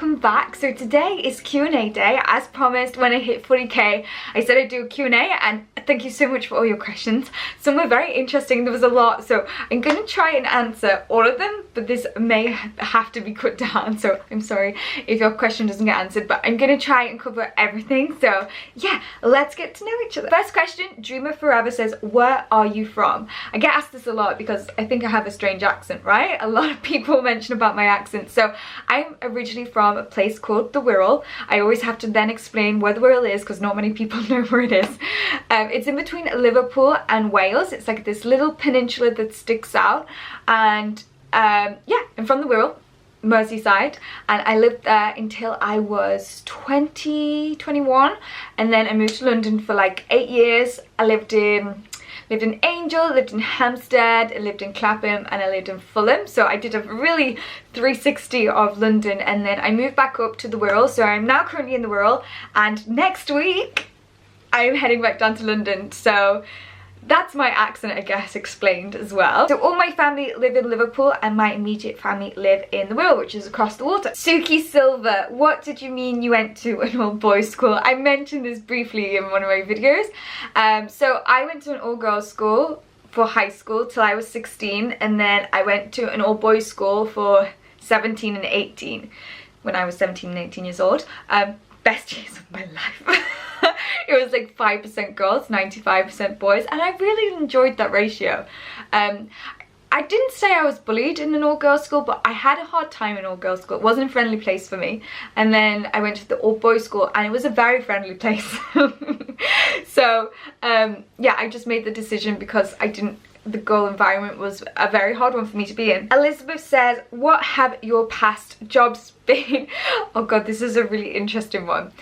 welcome back. So today is Q&A day. As promised, when I hit 40k I said I'd do a Q&A, and thank you so much for all your questions. Some were very interesting, there was a lot, so I'm gonna try and answer all of them, but this may have to be cut down, so I'm sorry if your question doesn't get answered, but I'm gonna try and cover everything. So yeah, let's get to know each other. First question, Dreamer Forever says, where are you from? I get asked this a lot because I think I have a strange accent, right? A lot of people mention about my accent. So I'm originally from a place called the Wirral. I always have to then explain where the Wirral is because not many people know where it is. It's in between Liverpool and Wales. It's like this little peninsula that sticks out, and yeah, I'm from the Wirral, Merseyside, and I lived there until I was 21, and then I moved to London for like 8 years. I lived in Angel, lived in Hampstead, I lived in Clapham, and I lived in Fulham. So I did a really 360 of London, and then I moved back up to the Wirral. So I'm now currently in the Wirral, and next week I'm heading back down to London. So that's my accent, I guess, explained as well. So all my family live in Liverpool and my immediate family live in the Wirral, which is across the water. Suki Silver, what did you mean you went to an all-boys school? I mentioned this briefly in one of my videos. So I went to an all-girls school for high school till I was 16, and then I went to an all-boys school for 17 and 18 when I was 17 and 18 years old. Best years of my life. It was like 5% girls, 95% boys, and I really enjoyed that ratio. I didn't say I was bullied in an all-girls school, but I had a hard time in all-girls school. It wasn't a friendly place for me. And then I went to the all-boys school, and it was a very friendly place. So yeah, I just made the decision because the girl environment was a very hard one for me to be in. Elizabeth says, what have your past jobs been? Oh god, this is a really interesting one.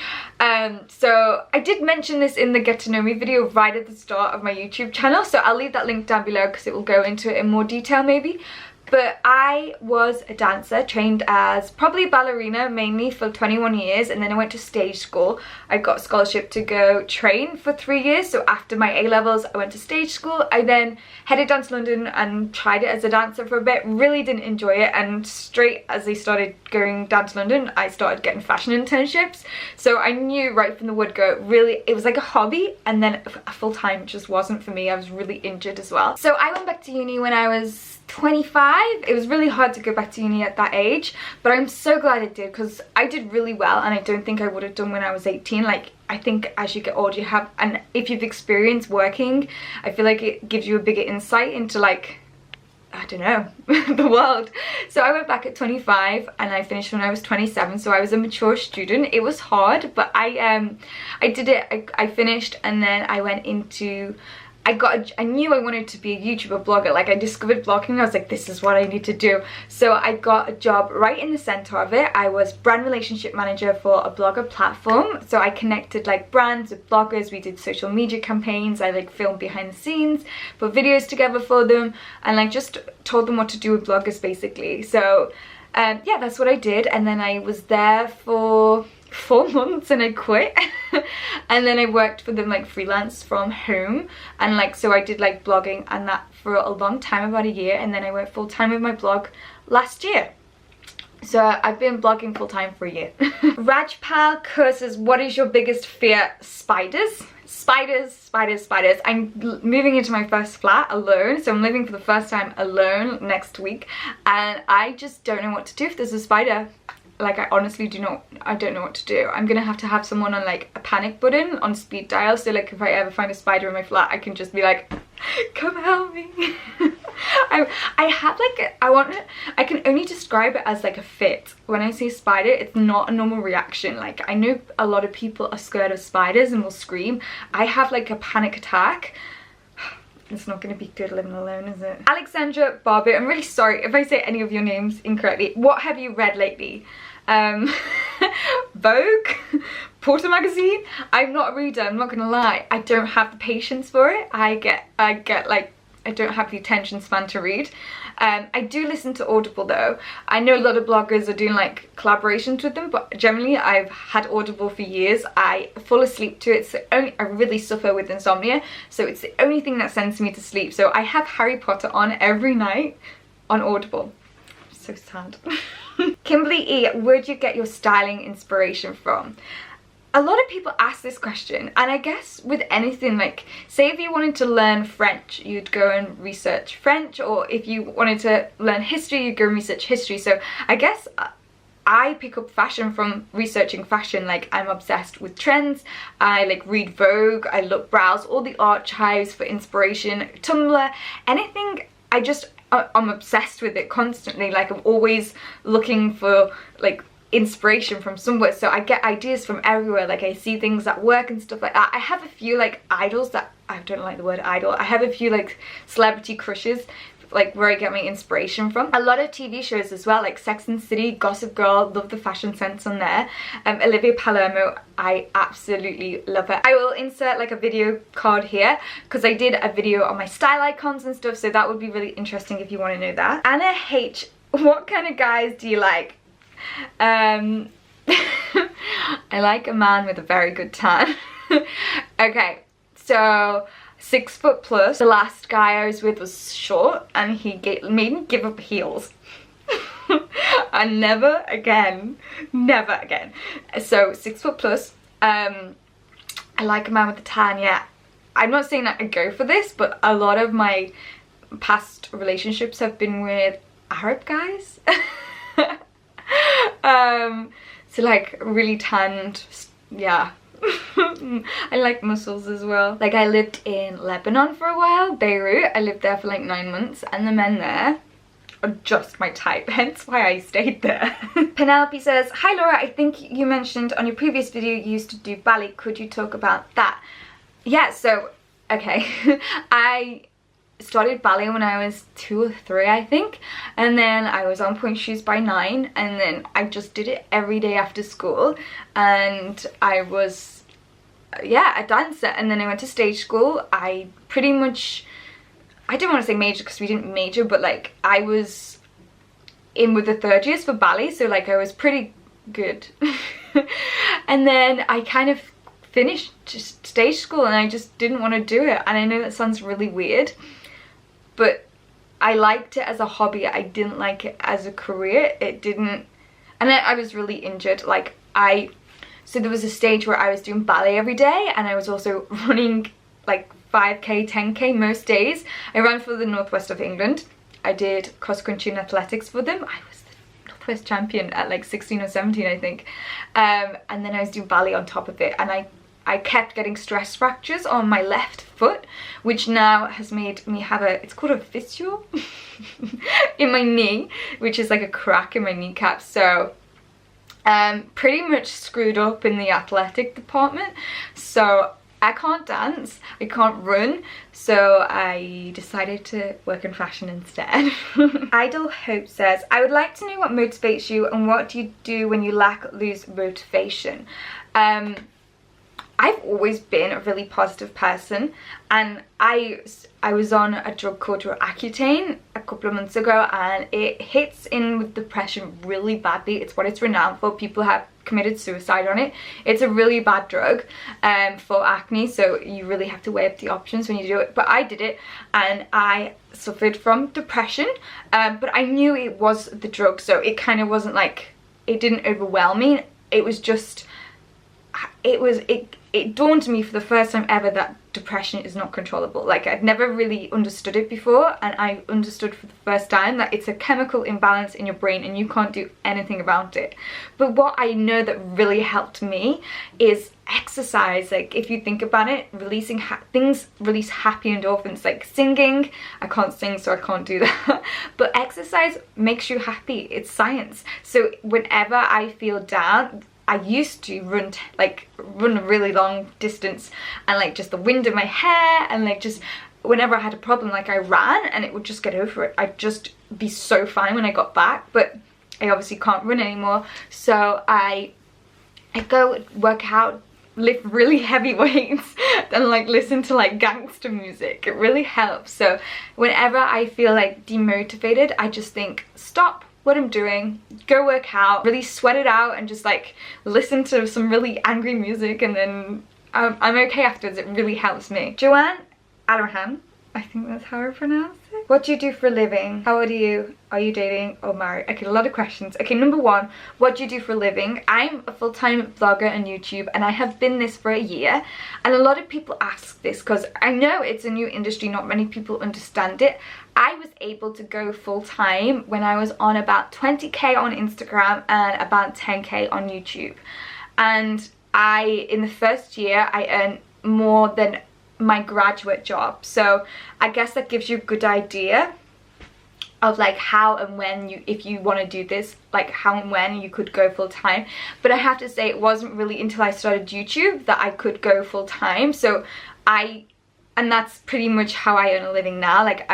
So I did mention this in the Get to Know Me video right at the start of my YouTube channel, so I'll leave that link down below because it will go into it in more detail maybe. But I was a dancer, trained as probably a ballerina mainly for 21 years, and then I went to stage school. I got a scholarship to go train for 3 years, so after my A-levels I went to stage school. I then headed down to London and tried it as a dancer for a bit, really didn't enjoy it, and straight as I started going down to London I started getting fashion internships. So I knew right from the word-go, really, it was like a hobby, and then a full-time just wasn't for me. I was really injured as well. So I went back to uni when I was 25. It was really hard to go back to uni at that age, but I'm so glad I did because I did really well, and I don't think I would have done when I was 18. Like, I think as you get older you have, and if you've experienced working, I feel like it gives you a bigger insight into, like, I don't know, the world. So I went back at 25 and I finished when I was 27, so I was a mature student. It was hard, but I did it. I finished, and then I went into, I knew I wanted to be a YouTuber blogger. Like, I discovered blogging, I was like, this is what I need to do. So I got a job right in the center of it. I was brand relationship manager for a blogger platform. So I connected like brands with bloggers. We did social media campaigns. I like filmed behind the scenes, put videos together for them, and like just told them what to do with bloggers basically. So yeah, that's what I did. And then I was there for 4 months and I quit. And then I worked for them like freelance from home, and like, so I did like blogging and that for a long time, about a year, and then I went full-time with my blog last year. So I've been blogging full-time for a year. Rajpal curses, what is your biggest fear? Spiders. Spiders, spiders, spiders. I'm moving into my first flat alone, so I'm living for the first time alone next week, and I just don't know what to do if there's a spider. Like, I honestly don't know what to do. I'm gonna have to have someone on like a panic button on speed dial, so like if I ever find a spider in my flat I can just be like, come help me. I have like, I can only describe it as like a fit. When I say spider, it's not a normal reaction. Like, I know a lot of people are scared of spiders and will scream. I have like a panic attack. It's not going to be good living alone, is it? Alexandra Barber, I'm really sorry if I say any of your names incorrectly. What have you read lately? Vogue? Porter magazine? I'm not a reader, I'm not going to lie. I don't have the patience for it. I get like, I don't have the attention span to read. I do listen to Audible though. I know a lot of bloggers are doing like collaborations with them, but generally I've had Audible for years. I fall asleep to it. It's the only, I really suffer with insomnia, so it's the only thing that sends me to sleep. So I have Harry Potter on every night on Audible. so sad. Kimberly E, where'd you get your styling inspiration from? A lot of people ask this question, and I guess with anything, like say if you wanted to learn French, you'd go and research French, or if you wanted to learn history, you'd go and research history. So I guess I pick up fashion from researching fashion. Like I'm obsessed with trends, I like read Vogue, I browse all the archives for inspiration, Tumblr, anything. I'm obsessed with it constantly. Like I'm always looking for like inspiration from somewhere, so I get ideas from everywhere. Like I see things at work and stuff like that. I have a few like idols that, I don't like the word idol, I have a few like celebrity crushes, like where I get my inspiration from. A lot of TV shows as well, like Sex and the City, Gossip Girl, love the fashion sense on there. Olivia Palermo, I absolutely love her. I will insert like a video card here because I did a video on my style icons and stuff, so that would be really interesting if you want to know that. Anna H, what kind of guys do you like? I like a man with a very good tan. Okay, so 6 foot plus. The last guy I was with was short, and he made me give up heels. And never again. So 6 foot plus. I like a man with a tan. Yeah, I'm not saying that I go for this, but a lot of my past relationships have been with Arab guys. So like really tanned, yeah. I like muscles as well. Like I lived in Lebanon for a while, Beirut. I lived there for like 9 months, and the men there are just my type, hence why I stayed there. Penelope says, hi Laura, I think you mentioned on your previous video you used to do ballet. Could you talk about that? Yeah, so okay. I started ballet when I was 2 or 3, I think, and then I was on pointe shoes by 9, and then I just did it every day after school, and I was, yeah, a dancer. And then I went to stage school. I pretty much, I didn't want to say major because we didn't major, but like I was in with the 3rd years for ballet, so like I was pretty good. And then I kind of finished just stage school and I just didn't want to do it, and I know that sounds really weird, but I liked it as a hobby. I didn't like it as a career. It didn't, and I was really injured. Like so there was a stage where I was doing ballet every day, and I was also running like 5k, 10k most days. I ran for the northwest of England. I did cross country and athletics for them. I was the northwest champion at like 16 or 17, I think. And then I was doing ballet on top of it, and I kept getting stress fractures on my left foot, which now has made me have it's called a fissure in my knee, which is like a crack in my kneecap. So pretty much screwed up in the athletic department. So I can't dance, I can't run, so I decided to work in fashion instead. Idle Hope says, I would like to know what motivates you and what do you do when you lose motivation. I've always been a really positive person, and I was on a drug called Accutane a couple of months ago, and it hits in with depression really badly. It's what it's renowned for. People have committed suicide on it. It's a really bad drug for acne, so you really have to weigh up the options when you do it. But I did it, and I suffered from depression, but I knew it was the drug, so it kind of wasn't like, it didn't overwhelm me. It was just, it dawned on me for the first time ever that depression is not controllable. Like I'd never really understood it before, and I understood for the first time that it's a chemical imbalance in your brain and you can't do anything about it. But what I know that really helped me is exercise. Like if you think about it, releasing things release happy endorphins. Like singing, I can't sing so I can't do that, but exercise makes you happy. It's science. So whenever I feel down, I used to run a really long distance, and like just the wind in my hair, and like just whenever I had a problem, like I ran and it would just get over it. I'd just be so fine when I got back, but I obviously can't run anymore. So I go work out, lift really heavy weights, and like listen to like gangster music. It really helps. So whenever I feel like demotivated, I just think, stop what I'm doing, go work out, really sweat it out, and just like listen to some really angry music, and then I'm okay afterwards. It really helps me. Joanne Abraham, I think that's how I pronounce it. What do you do for a living? How old are you? Are you dating or married? Okay, a lot of questions. Okay, number one, what do you do for a living? I'm a full-time vlogger on YouTube, and I have been this for a year. And a lot of people ask this because I know it's a new industry, not many people understand it. I was able to go full-time when I was on about 20k on Instagram and about 10k on YouTube. And in the first year, I earned more than my graduate job. So I guess that gives you a good idea of like how and when if you want to do this, like how and when you could go full time. But I have to say, it wasn't really until I started YouTube that I could go full time. So and that's pretty much how I earn a living now. Like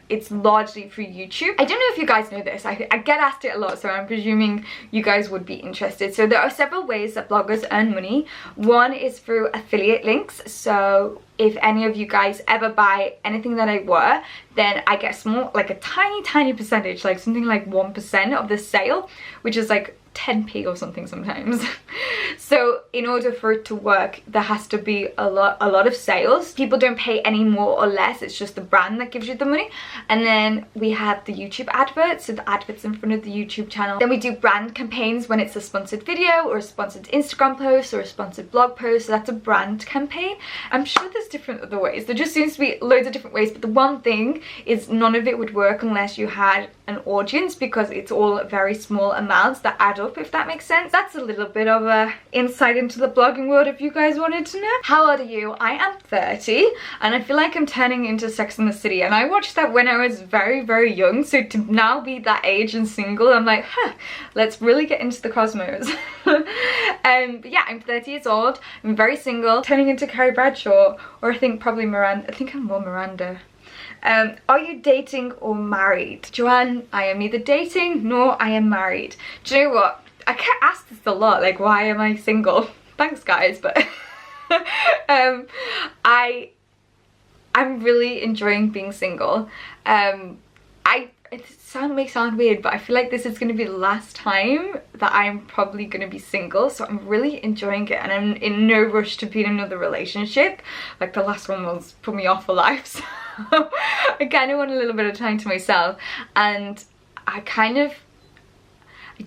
it's largely through YouTube. I don't know if you guys know this. I get asked it a lot, so I'm presuming you guys would be interested. So there are several ways that bloggers earn money. One is through affiliate links. So if any of you guys ever buy anything that I wear, then I get like a tiny percentage, like something like 1% of the sale, which is like 10p or something sometimes. So in order for it to work, there has to be a lot of sales. People don't pay any more or less, it's just the brand that gives you the money. And then we have the YouTube adverts, so the adverts in front of the YouTube channel. Then we do brand campaigns when it's a sponsored video or a sponsored Instagram post or a sponsored blog post, so that's a brand campaign. I'm sure there's different other ways. There just seems to be loads of different ways, but the one thing is none of it would work unless you had an audience, because it's all very small amounts that add up, if that makes sense. That's a little bit of a insight into the blogging world if you guys wanted to know. How old are you? I am 30 and I feel like I'm turning into Sex and the City, and I watched that when I was very young, so to now be that age and single, I'm like, huh, let's really get into the cosmos. But yeah, I'm 30 years old, I'm very single, turning into Carrie Bradshaw, or I think probably Miranda. I think I'm more Miranda. Are you dating or married? Joanne, I am neither dating nor I am married. Do you know what? I get asked this a lot, like, why am I single? Thanks guys, but I'm really enjoying being single. It may sound weird, but I feel like this is going to be the last time that I'm probably going to be single, so I'm really enjoying it, and I'm in no rush to be in another relationship. Like the last one was put me off for life, so I kind of want a little bit of time to myself, and I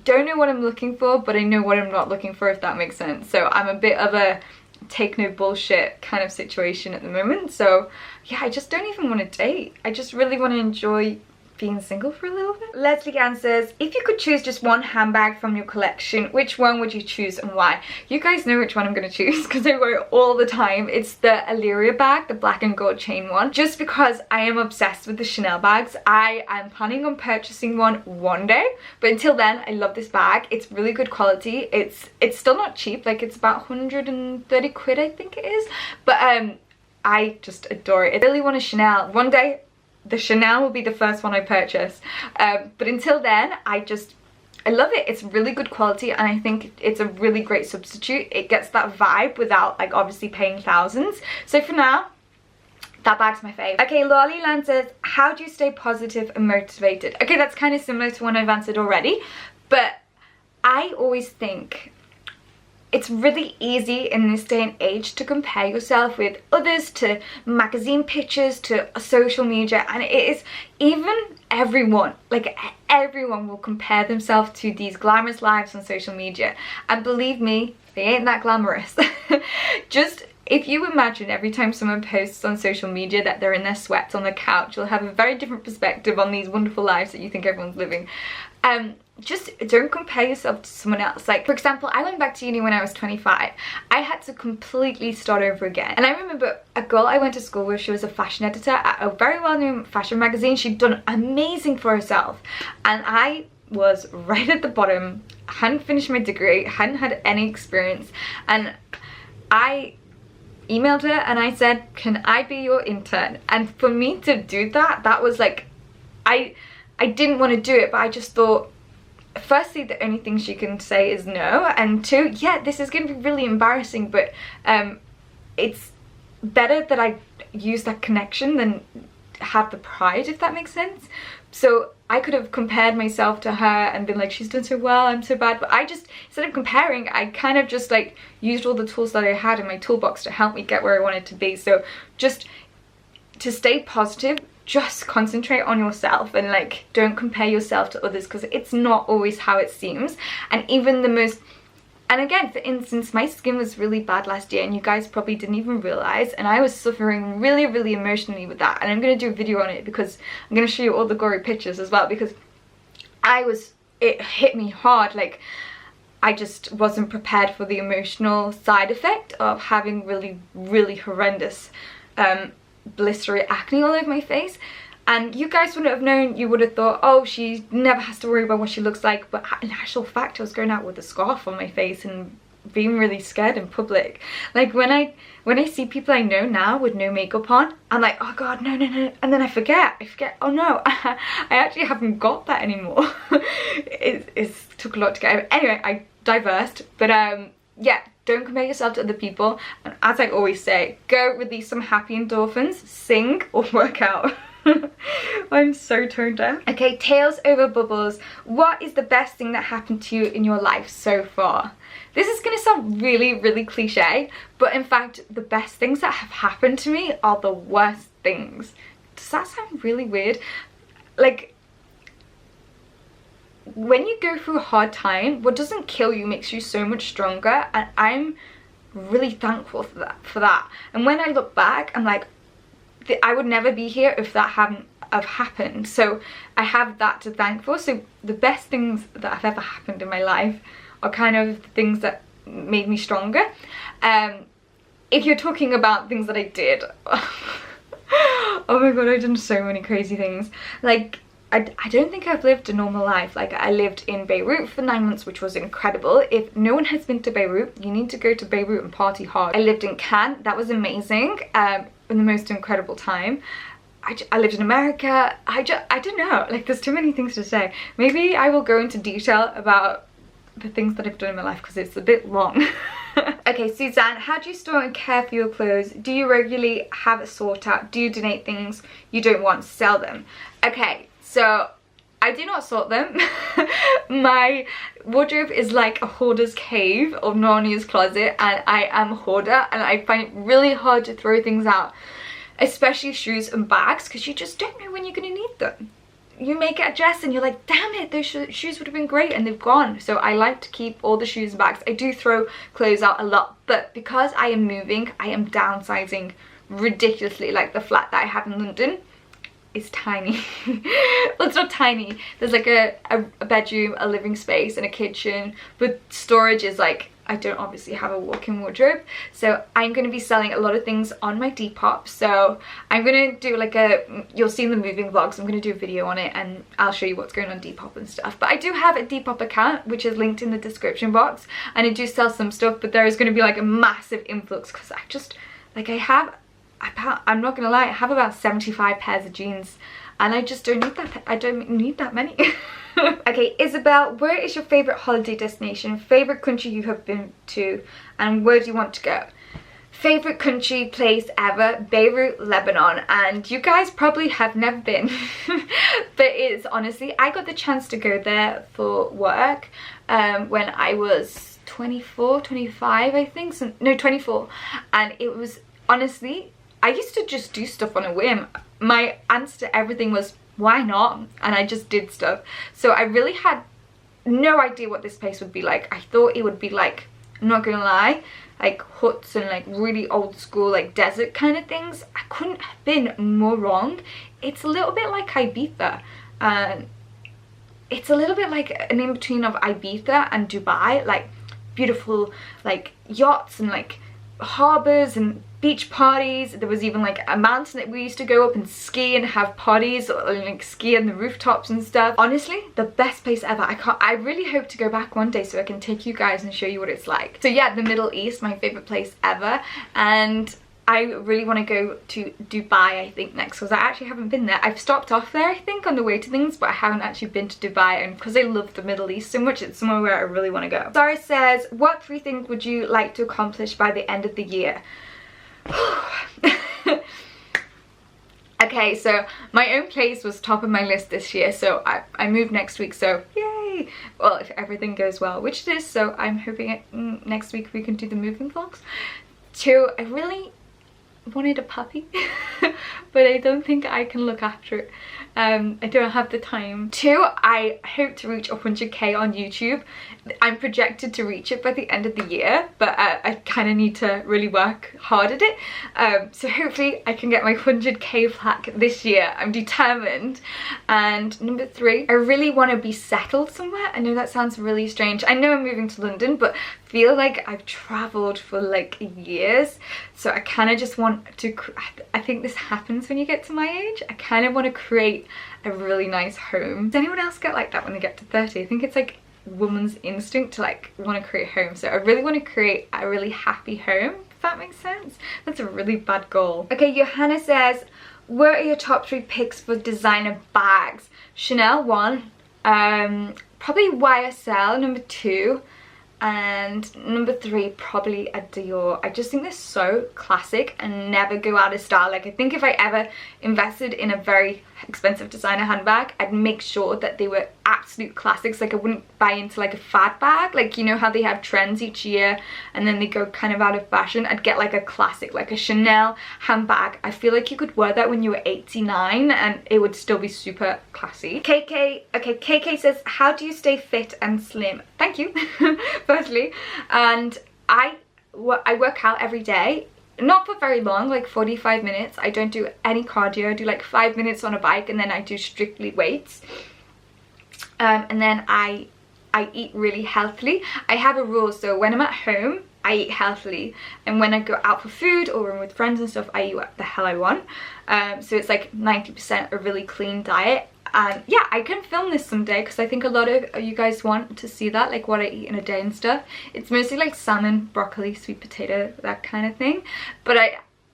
don't know what I'm looking for, but I know what I'm not looking for, if that makes sense. So I'm a bit of a take no bullshit kind of situation at the moment. So yeah, I just don't even want to date. I just really want to enjoy being single for a little bit. Leslie answers, if you could choose just one handbag from your collection, which one would you choose and why? You guys know which one I'm going to choose because I wear it all the time. It's the Illyria bag, the black and gold chain one, just because I am obsessed with the Chanel bags. I am planning on purchasing one day, but until then, I love this bag. It's really good quality. It's still not cheap, like it's about 130 quid I think it is, but I just adore it. I really want a Chanel. One day the Chanel will be the first one I purchase, but until then I love it. It's really good quality, and I think it's a really great substitute. It gets that vibe without like obviously paying thousands. So for now, that bag's my fave. Okay, Lolly Land says, how do you stay positive and motivated? Okay, that's kind of similar to one I've answered already, but I always think it's really easy in this day and age to compare yourself with others, to magazine pictures, to social media, and it is even everyone will compare themselves to these glamorous lives on social media, and believe me, they ain't that glamorous. Just if you imagine every time someone posts on social media that they're in their sweats on the couch, you'll have a very different perspective on these wonderful lives that you think everyone's living. Just don't compare yourself to someone else. Like, for example, I went back to uni when I was 25. I had to completely start over again. And I remember a girl I went to school with, she was a fashion editor at a very well-known fashion magazine. She'd done amazing for herself. And I was right at the bottom, hadn't finished my degree, hadn't had any experience. And I emailed her and I said, can I be your intern? And for me to do that, that was like, I didn't want to do it, but I just thought, firstly, the only thing she can say is no, and two, yeah, this is going to be really embarrassing, but it's better that I use that connection than have the pride, if that makes sense. So I could have compared myself to her and been like, she's done so well, I'm so bad, but I just, instead of comparing, I kind of just like used all the tools that I had in my toolbox to help me get where I wanted to be. So just to stay positive, just concentrate on yourself and like don't compare yourself to others, because it's not always how it seems. And even the most, and again, for instance, my skin was really bad last year and you guys probably didn't even realize, and I was suffering really emotionally with that. And I'm going to do a video on it because I'm going to show you all the gory pictures as well, because it hit me hard. Like, I just wasn't prepared for the emotional side effect of having really horrendous blistery acne all over my face. And you guys wouldn't have known. You would have thought, oh, she never has to worry about what she looks like, but in actual fact I was going out with a scarf on my face and being really scared in public. Like, when I see people I know now with no makeup on, I'm like, oh god, no, and then I forget, oh no, I actually haven't got that anymore. It took a lot to get over. Anyway, I diversed, but yeah, don't compare yourself to other people, and as I always say, go release some happy endorphins, sing or work out. I'm so toned down. Okay, tails over bubbles. What is the best thing that happened to you in your life so far? This is gonna sound really cliche, but in fact the best things that have happened to me are the worst things. Does that sound really weird? Like, when you go through a hard time, what doesn't kill you makes you so much stronger, and I'm really thankful for that. And when I look back, I'm like, I would never be here if that hadn't have happened. So I have that to thank for. So the best things that have ever happened in my life are kind of the things that made me stronger. If you're talking about things that I did, oh my god, I've done so many crazy things. Like, I don't think I've lived a normal life. Like, I lived in Beirut for 9 months, which was incredible. If no one has been to Beirut, you need to go to Beirut and party hard. I lived in Cannes. That was amazing. In the most incredible time. I lived in America. I don't know. Like, there's too many things to say. Maybe I will go into detail about the things that I've done in my life because it's a bit long. Okay, Suzanne, how do you store and care for your clothes? Do you regularly have a sort out? Do you donate things you don't want to sell them? Okay, so I do not sort them. My wardrobe is like a hoarder's cave or Narnia's closet, and I am a hoarder, and I find it really hard to throw things out, especially shoes and bags, because you just don't know when you're going to need them. You may get a dress and you're like, damn it, those shoes would have been great, and they've gone. So I like to keep all the shoes and bags. I do throw clothes out a lot, but because I am moving, I am downsizing ridiculously. Like, the flat that I have in London is tiny. Well, it's not tiny. There's like a bedroom, a living space and a kitchen, but storage is like, I don't obviously have a walk-in wardrobe. So I'm going to be selling a lot of things on my Depop. So I'm going to do like you'll see in the moving vlogs, I'm going to do a video on it and I'll show you what's going on Depop and stuff. But I do have a Depop account, which is linked in the description box, and I do sell some stuff, but there is going to be like a massive influx because I just, like, I'm not gonna lie, I have about 75 pairs of jeans, and I just don't need that. I don't need that many. Okay, Isabel, where is your favorite holiday destination? Favorite country you have been to, and where do you want to go? Favorite country, place ever, Beirut, Lebanon, and you guys probably have never been, but it's honestly, I got the chance to go there for work when I was 24, 25, I think, so, no, 24, and it was honestly, I used to just do stuff on a whim. My answer to everything was, why not? And I just did stuff. So I really had no idea what this place would be like. I thought it would be like, I'm not gonna lie, like huts and like really old school like desert kind of things. I couldn't have been more wrong. It's a little bit like Ibiza. It's a little bit like an in-between of Ibiza and Dubai. Like, beautiful like yachts and like harbors and beach parties. There was even like a mountain that we used to go up and ski and have parties, or like ski on the rooftops and stuff. Honestly, the best place ever. I really hope to go back one day so I can take you guys and show you what it's like. So yeah, the Middle East, my favorite place ever, and I really want to go to Dubai, I think, next, because I actually haven't been there. I've stopped off there, I think, on the way to things, but I haven't actually been to Dubai, and because I love the Middle East so much, it's somewhere where I really want to go. Sarah says, what 3 things would you like to accomplish by the end of the year? Okay, so my own place was top of my list this year, so I moved next week, so yay! Well, if everything goes well, which it is, so I'm hoping next week we can do the moving vlogs. 2, wanted a puppy, but I don't think I can look after it. I don't have the time. 2, I hope to reach 100k on YouTube. I'm projected to reach it by the end of the year, but I kind of need to really work hard at it. So hopefully I can get my 100k plaque this year. I'm determined. And number 3, I really want to be settled somewhere. I know that sounds really strange. I know I'm moving to London, but feel like I've traveled for like years, so I kind of just want to, I think this happens when you get to my age, I kind of want to create a really nice home. Does anyone else get like that when they get to 30? I think it's like woman's instinct to like want to create a home, so I really want to create a really happy home, if that makes sense. That's a really bad goal. Okay, Johanna says, what are your top 3 picks for designer bags? Chanel 1, probably YSL number 2, and number 3 probably a Dior. I just think they're so classic and never go out of style. Like, I think if I ever invested in a very expensive designer handbag, I'd make sure that they were absolute classics. Like, I wouldn't buy into like a fad bag, like, you know how they have trends each year and then they go kind of out of fashion. I'd get like a classic, like a Chanel handbag. I feel like you could wear that when you were 89 and it would still be super classy. KK says, how do you stay fit and slim? Thank you firstly. And I work out every day, not for very long, like 45 minutes. I don't do any cardio. I do like 5 minutes on a bike, and then I do strictly weights. And then I eat really healthily. I have a rule, so when I'm at home I eat healthily, and when I go out for food or when I'm with friends and stuff, I eat what the hell I want. So it's like 90% a really clean diet. And yeah, I can film this someday because I think a lot of you guys want to see that, like what I eat in a day and stuff. It's mostly like salmon, broccoli, sweet potato, that kind of thing. But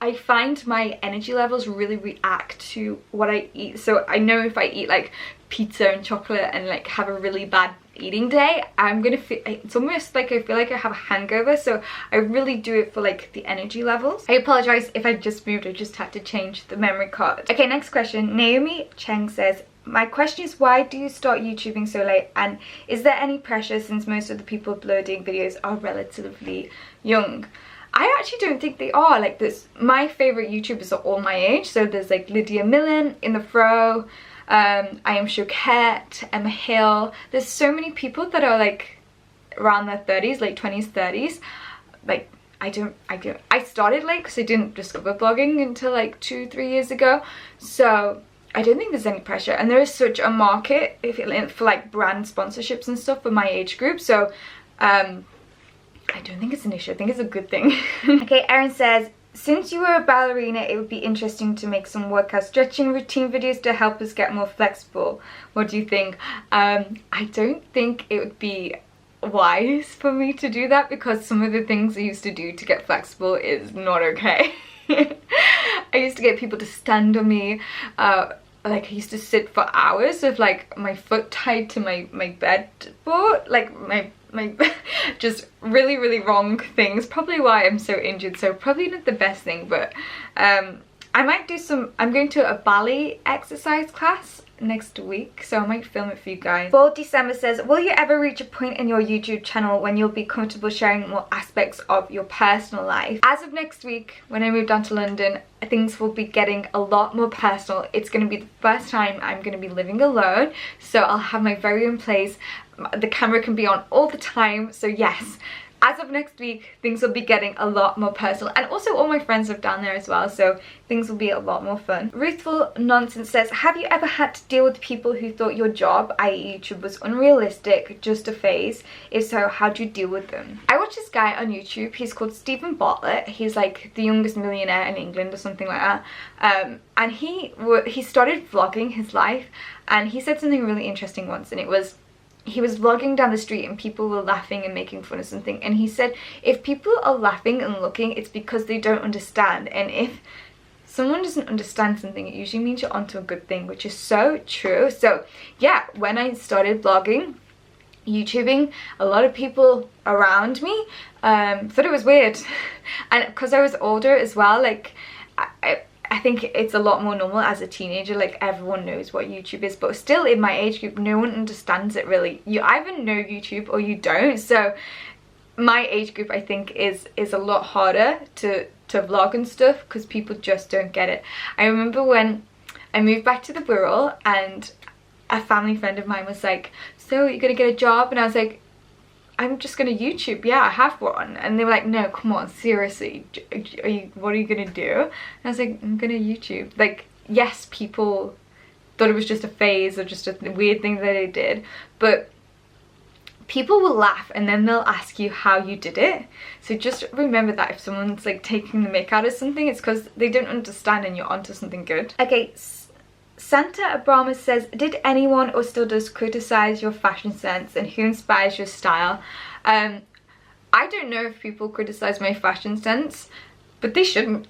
I find my energy levels really react to what I eat. So I know if I eat like pizza and chocolate and like have a really bad eating day, I'm gonna feel, it's almost like I feel like I have a hangover. So I really do it for like the energy levels. I apologize if I just moved, I just had to change the memory card. Okay, next question. Naomi Cheng says, my question is, why do you start YouTubing so late, and is there any pressure since most of the people uploading videos are relatively young? I actually don't think they are. Like, this, my favorite YouTubers are all my age. So there's like Lydia Millen, In the Fro, I Am Choquette, Emma Hill. There's so many people that are like around their 30s, like 20s, 30s. Like, I started late because I didn't discover blogging until like 2-3 years ago. So I don't think there's any pressure, and there is such a market for like brand sponsorships and stuff for my age group. So I don't think it's an issue. I think it's a good thing. Okay, Erin says, since you were a ballerina, it would be interesting to make some workout stretching routine videos to help us get more flexible. What do you think? I don't think it would be wise for me to do that, because some of the things I used to do to get flexible is not okay. I used to get people to stand on me. Like, I used to sit for hours with like my foot tied to my bed board, like my just really wrong things. Probably why I'm so injured, so probably not the best thing. But I might do some, I'm going to a ballet exercise class next week, so I might film it for you guys. For December says, will you ever reach a point in your YouTube channel when you'll be comfortable sharing more aspects of your personal life? As of next week, when I move down to London, things will be getting a lot more personal. It's going to be the first time I'm going to be living alone, so I'll have my very own place. The camera can be on all the time, so yes, as of next week, things will be getting a lot more personal. And also all my friends live down there as well, so things will be a lot more fun. Ruthful Nonsense says, have you ever had to deal with people who thought your job, i.e. YouTube, was unrealistic, just a phase? If so, how do you deal with them? I watch this guy on YouTube. He's called Stephen Bartlett. He's like the youngest millionaire in England or something like that. And he started vlogging his life, and he said something really interesting once, and it was, he was vlogging down the street and people were laughing and making fun of something, and he said, if people are laughing and looking, it's because they don't understand. And if someone doesn't understand something, it usually means you're onto a good thing, which is so true. So yeah, when I started vlogging, YouTubing, a lot of people around me thought it was weird. And because I was older as well, like I think it's a lot more normal as a teenager, like everyone knows what YouTube is, but still in my age group, no one understands it really. You either know YouTube or you don't. So my age group, I think, is a lot harder to vlog and stuff because people just don't get it. I remember when I moved back to the Wirral and a family friend of mine was like, so you're gonna get a job? And I was like, I'm just gonna YouTube. Yeah, I have one. And they were like, no, come on, seriously, what are you gonna do? And I was like, I'm gonna YouTube. Like, yes, people thought it was just a phase or just a weird thing that I did, but people will laugh and then they'll ask you how you did it. So just remember that if someone's like taking the mick out of something, it's because they don't understand and you're onto something good. Okay, Santa Abrama says, did anyone or still does criticize your fashion sense, and who inspires your style? I don't know if people criticize my fashion sense, but they shouldn't.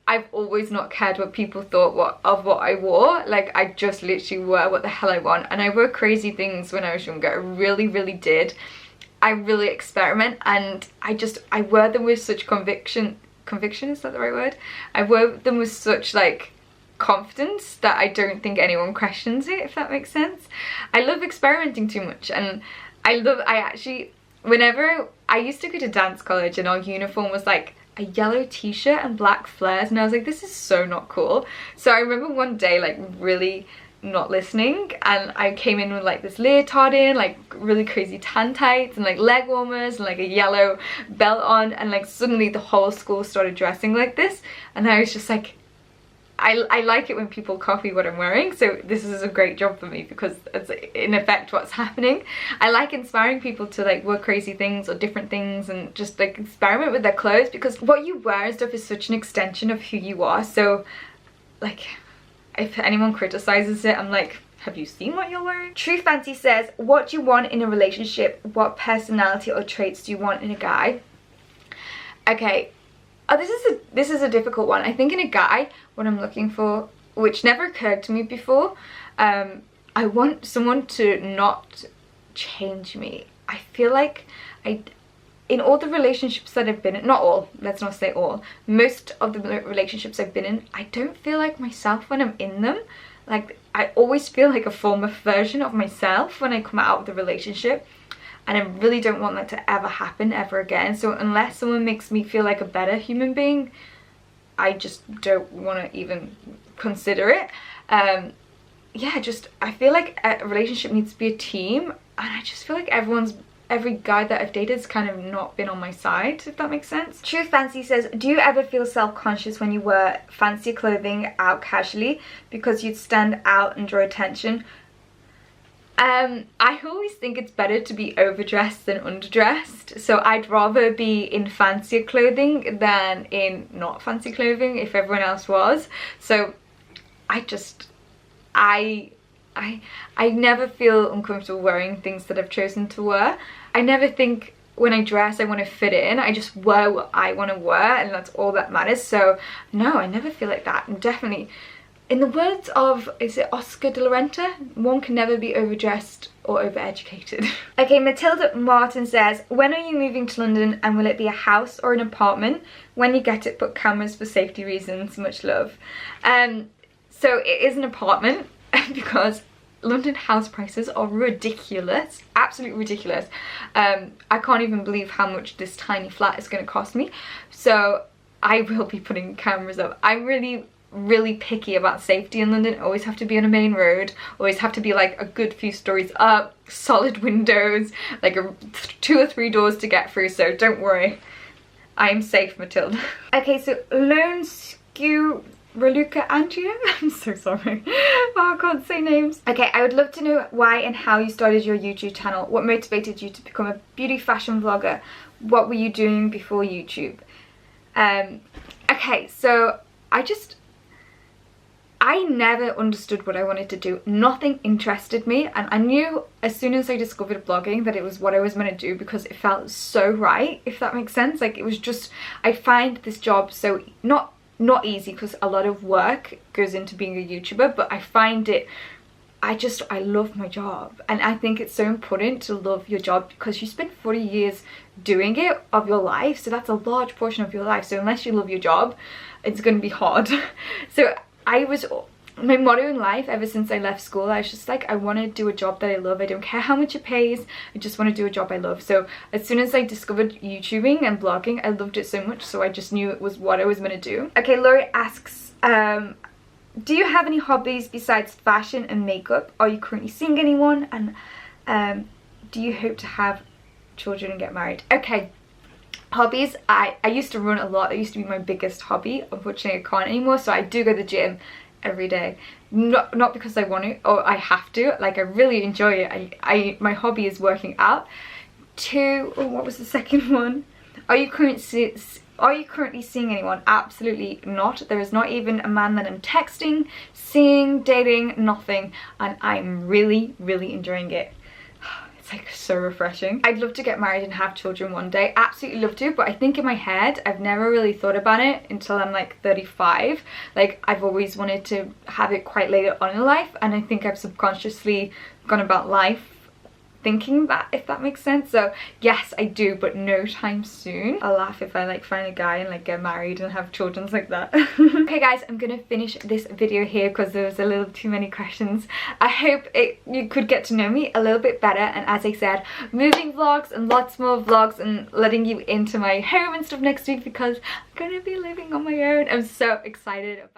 I've always not cared what people thought of what I wore. Like, I just literally wore what the hell I want, and I wore crazy things when I was younger. I really did. I really experiment, and I wear them with such conviction, is that the right word? I wear them with such like confidence that I don't think anyone questions it, if that makes sense. I love experimenting too much, and whenever I used to go to dance college and our uniform was like a yellow t-shirt and black flares, and I was like, this is so not cool. So I remember one day like really not listening, and I came in with like this leotard in, like really crazy tan tights and like leg warmers and like a yellow belt on, and like suddenly the whole school started dressing like this, and I was just like, I like it when people copy what I'm wearing, so this is a great job for me because it's in effect what's happening. I like inspiring people to like wear crazy things or different things and just like experiment with their clothes, because what you wear and stuff is such an extension of who you are. So like, if anyone criticizes it, I'm like, have you seen what you're wearing? True Fancy says, what do you want in a relationship? What personality or traits do you want in a guy? Okay. Oh, this is a difficult one. I think in a guy, what I'm looking for, which never occurred to me before, I want someone to not change me. I feel like in all the relationships that I've been in, not all, let's not say all, most of the relationships I've been in, I don't feel like myself when I'm in them. Like, I always feel like a former version of myself when I come out of the relationship. And I really don't want that to ever happen ever again. So unless someone makes me feel like a better human being, I just don't want to even consider it. Yeah, I feel like a relationship needs to be a team, and I just feel like every guy that I've dated has kind of not been on my side, if that makes sense. True Fancy says, do you ever feel self-conscious when you wear fancy clothing out casually because you'd stand out and draw attention? I always think it's better to be overdressed than underdressed, so I'd rather be in fancier clothing than in not fancy clothing if everyone else was. So I never feel uncomfortable wearing things that I've chosen to wear. I never think when I dress I want to fit in. I just wear what I want to wear, and that's all that matters. So no, I never feel like that. And definitely, in the words of, is it Oscar de la Renta? One can never be overdressed or overeducated. Okay, Matilda Martin says, when are you moving to London, and will it be a house or an apartment? When you get it, put cameras for safety reasons. Much love. So it is an apartment because London house prices are ridiculous, absolutely ridiculous. I can't even believe how much this tiny flat is going to cost me. So I will be putting cameras up. I'm really picky about safety in London. Always have to be on a main road, always have to be like a good few stories up, solid windows, like 2 or 3 doors to get through, so don't worry, I am safe, Matilda. Okay, so Lone Skew Raluca Andrea, I'm so sorry, oh, I can't say names. Okay, I would love to know why and how you started your YouTube channel. What motivated you to become a beauty fashion vlogger? What were you doing before YouTube? Okay, so I never understood what I wanted to do. Nothing interested me, and I knew as soon as I discovered blogging that it was what I was meant to do because it felt so right, if that makes sense. Like, it was just, I find this job so not easy because a lot of work goes into being a YouTuber, but I find it, I love my job, and I think it's so important to love your job because you spend 40 years doing it of your life, so that's a large portion of your life. So unless you love your job, it's going to be hard. So I was my motto in life ever since I left school, I was just like, I want to do a job that I love. I don't care how much it pays, I just want to do a job I love. So as soon as I discovered YouTubing and blogging, I loved it so much, so I just knew it was what I was going to do. Okay, Laurie asks, do you have any hobbies besides fashion and makeup? Are you currently seeing anyone? And do you hope to have children and get married? Okay, hobbies. I used to run a lot. That used to be my biggest hobby. Unfortunately, I can't anymore, so I do go to the gym every day. Not because I want to or I have to. Like, I really enjoy it. My hobby is working out. What was the second one? Are you currently seeing anyone? Absolutely not. There is not even a man that I'm texting, seeing, dating, nothing, and I'm really enjoying it. It's like so refreshing. I'd love to get married and have children one day. Absolutely love to, but I think in my head I've never really thought about it until I'm like 35. Like, I've always wanted to have it quite later on in life, and I think I've subconsciously gone about life thinking that, if that makes sense. So yes, I do, but no time soon. I'll laugh if I like find a guy and like get married and have children like that. Okay guys, I'm gonna finish this video here because there was a little too many questions. I hope you could get to know me a little bit better, and as I said, moving vlogs and lots more vlogs and letting you into my home and stuff next week, because I'm gonna be living on my own. I'm so excited about